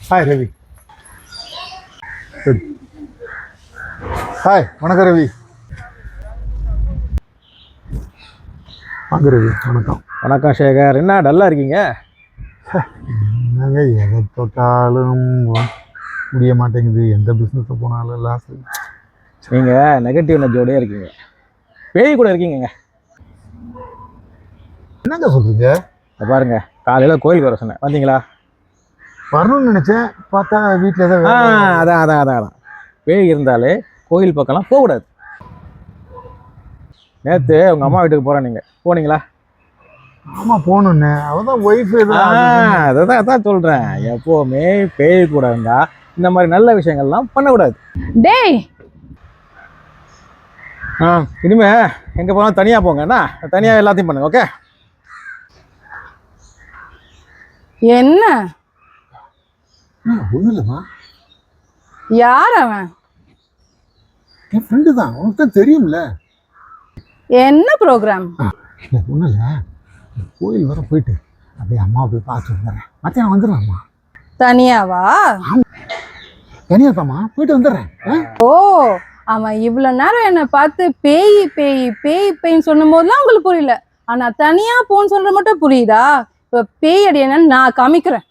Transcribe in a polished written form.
Hi Ravi. Good. Hi, வணக்கம் ரவி. வாங்க ரவி, வணக்கம். வணக்கம் சேகர். என்ன டல்லாக இருக்கீங்க? என்னங்க எதை தொட்டாலும் முடிய மாட்டேங்குது, எந்த பிஸ்னஸில் போனாலும் லாஸ். நீங்கள் நெகட்டிவ் எனர்ஜியோடய இருக்கீங்க, பேய் கூட இருக்கீங்க. என்னங்க சொல்கிறீங்க? பாருங்க, காலையில் கோயிலுக்கு வர சொன்னேன், வந்தீங்களா? வரணும்னு நினச்சேன், பார்த்தா வீட்டில் ஏதோ அதான் பேய் இருந்தாலே கோயில் பக்கம்லாம் போகக்கூடாது. நேற்று உங்கள் அம்மா வீட்டுக்கு போகிறேன், நீங்கள் போனீங்களா? ஆமாம், போகணுன்னு. அவள் தான் ஒய்ஃபு. அதான் சொல்கிறேன், எப்போவுமே பேய் கூட இருந்தால் இந்த மாதிரி நல்ல விஷயங்கள்லாம் பண்ணக்கூடாது. டேய், இனிமே எங்கே போனாலும் தனியாக போங்க, என்ன தனியாக எல்லாத்தையும் பண்ணுங்க. ஓகே? என்ன ஒன்றும் இல்லைம்மா. யார் அவன்? என் ஃப்ரெண்டு தான், உனக்கு தான் தெரியும்ல. என்ன ப்ரோக்ராம்? ஒன்றும் இல்லை, கோயில் வர போயிட்டு அப்படியே அம்மாவை போய் பார்த்து வந்துடுறேன். மத்தியானம் வந்துடலாம்மா. தனியாவா? தனியாத்தாம்மா, போயிட்டு வந்துடுறேன். ஓ, அவன் இவ்வளவு நேரம் என்னை பார்த்து பேய் பேய் பேய் பேய்ன்னு சொன்னும் போதுலாம் உங்களுக்கு புரியல, ஆனா தனியா போன்னு சொல்ற மட்டும் புரியுதா? இப்ப பேய் அடி என்னன்னு நான் காமிக்கிறேன்.